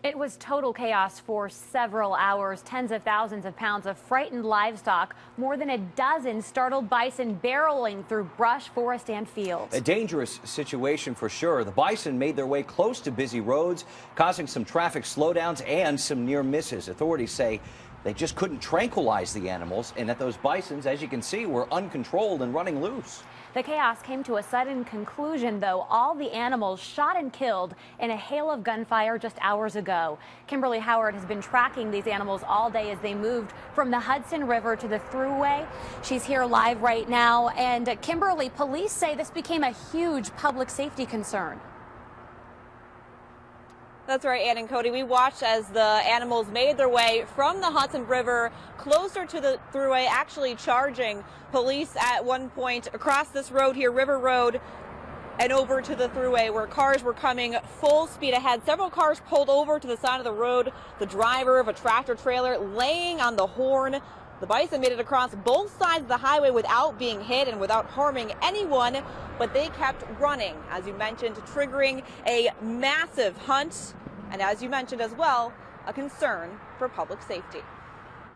It was total chaos for several hours. Tens of thousands of pounds of frightened livestock, more than a dozen startled bison barreling through brush, forest, and fields. A dangerous situation for sure. The bison made their way close to busy roads, causing some traffic slowdowns and some near misses. Authorities say they just couldn't tranquilize the animals, and that those bisons, as you can see, were uncontrolled and running loose. The chaos came to a sudden conclusion, though. All the animals shot and killed in a hail of gunfire just hours ago. Kimberly Howard has been tracking these animals all day as they moved from the Hudson River to the thruway. She's here live right now. And Kimberly, police say this became a huge public safety concern. That's right, Ann and Cody. We watched as the animals made their way from the Hudson River closer to the thruway, actually charging police at one point across this road here, River Road, and over to the thruway where cars were coming full speed ahead. Several cars pulled over to the side of the road. The driver of a tractor trailer laying on the horn. The bison made it across both sides of the highway without being hit and without harming anyone, but they kept running, as you mentioned, triggering a massive hunt, and as you mentioned as well, a concern for public safety.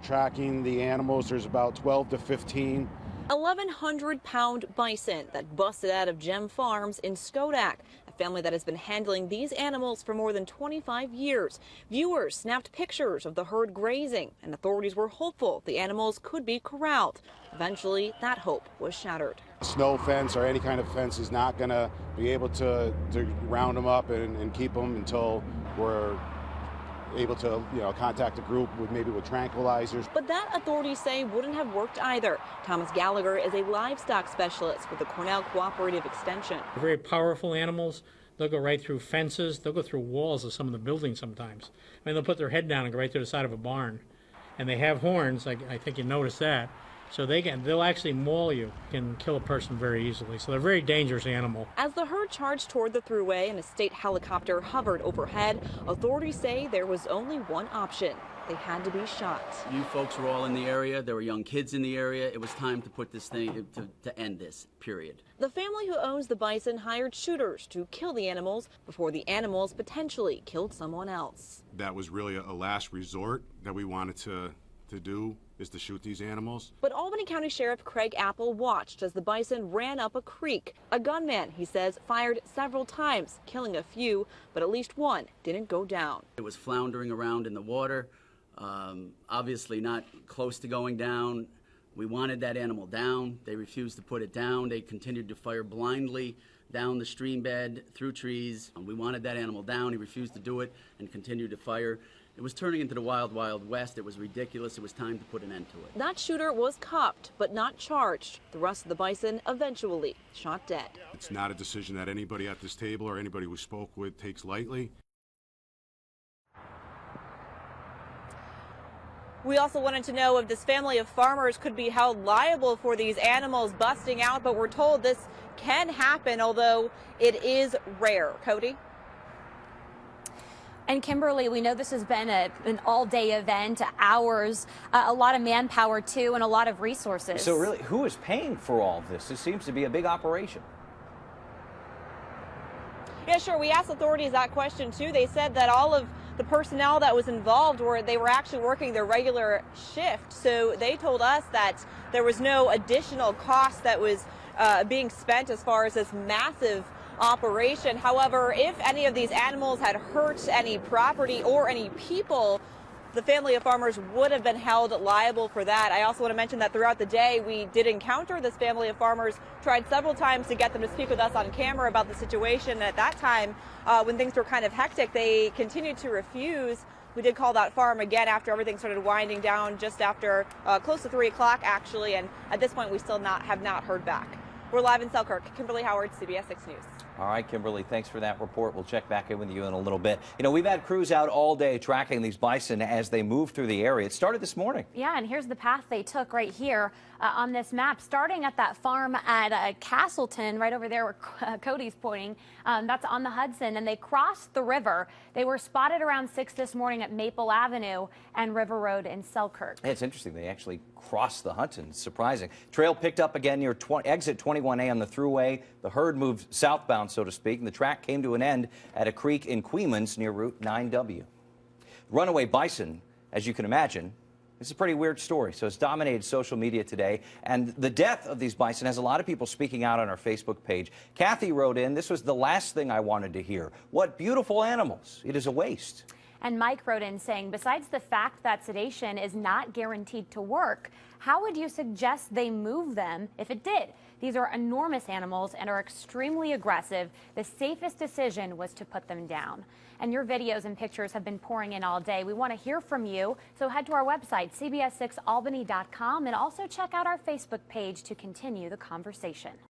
Tracking the animals, there's about 12 to 15. 1,100-pound bison that busted out of Gem Farms in Schodack, a family that has been handling these animals for more than 25 years. Viewers snapped pictures of the herd grazing, and authorities were hopeful the animals could be corralled. Eventually, that hope was shattered. Snow fence or any kind of fence is not going to be able to round them up and keep them until we're able to, contact a group with tranquilizers. But that, authorities say, wouldn't have worked either. Thomas Gallagher is a livestock specialist with the Cornell Cooperative Extension. They're very powerful animals. They'll go right through fences. They'll go through walls of some of the buildings sometimes. I mean, they'll put their head down and go right to the side of a barn. And they have horns. I think you noticed that. So they'll actually maul you, can kill a person very easily. So they're a very dangerous animal. As the herd charged toward the thruway and a state helicopter hovered overhead, authorities say there was only one option. They had to be shot. You folks were all in the area. There were young kids in the area. It was time to put this thing, to end this, period. The family who owns the bison hired shooters to kill the animals before the animals potentially killed someone else. That was really a last resort that we wanted to do, is to shoot these animals. But Albany County Sheriff Craig Apple watched as the bison ran up a creek. A gunman, he says, fired several times, killing a few, but at least one didn't go down. It was floundering around in the water, obviously not close to going down. We wanted that animal down. They refused to put it down. They continued to fire blindly down the stream bed, through trees. We wanted that animal down. He refused to do it and continued to fire. It was turning into the wild, wild west. It was ridiculous. It was time to put an end to it. That shooter was cuffed, but not charged. The rest of the bison eventually shot dead. It's not a decision that anybody at this table or anybody we spoke with takes lightly. We also wanted to know if this family of farmers could be held liable for these animals busting out, but we're told this can happen, although it is rare. Cody? And Kimberly, we know this has been an all-day event, hours, a lot of manpower, too, and a lot of resources. So really, who is paying for all of this? This seems to be a big operation. Yeah, sure. We asked authorities that question, too. They said that all of the personnel that was involved were actually working their regular shift. So they told us that there was no additional cost that was being spent as far as this massive operation. However, if any of these animals had hurt any property or any people, the family of farmers would have been held liable for that. I also want to mention that throughout the day, we did encounter this family of farmers, tried several times to get them to speak with us on camera about the situation. At that time, when things were kind of hectic, they continued to refuse. We did call that farm again after everything started winding down, just after close to 3 o'clock, actually, and at this point, we still have not heard back. We're live in Selkirk. Kimberly Howard, CBS 6 News. All right, Kimberly, thanks for that report. We'll check back in with you in a little bit. You know, we've had crews out all day tracking these bison as they move through the area. It started this morning. Yeah, and here's the path they took right here on this map, starting at that farm at Castleton, right over there where Cody's pointing. That's on the Hudson, and they crossed the river. They were spotted around 6 this morning at Maple Avenue and River Road in Selkirk. Hey, it's interesting. They actually crossed the Hudson. It's surprising. Trail picked up again near exit 21A on the thruway. The herd moved southbound, so to speak, and the track came to an end at a creek in Queens near Route 9W. Runaway bison, as you can imagine, it's a pretty weird story, so it's dominated social media today. And the death of these bison has a lot of people speaking out on our Facebook page. Kathy wrote in, "This was the last thing I wanted to hear. What beautiful animals. It is a waste." And Mike wrote in saying, besides the fact that sedation is not guaranteed to work, how would you suggest they move them if it did? These are enormous animals and are extremely aggressive. The safest decision was to put them down. And your videos and pictures have been pouring in all day. We want to hear from you, so head to our website, cbs6albany.com, and also check out our Facebook page to continue the conversation.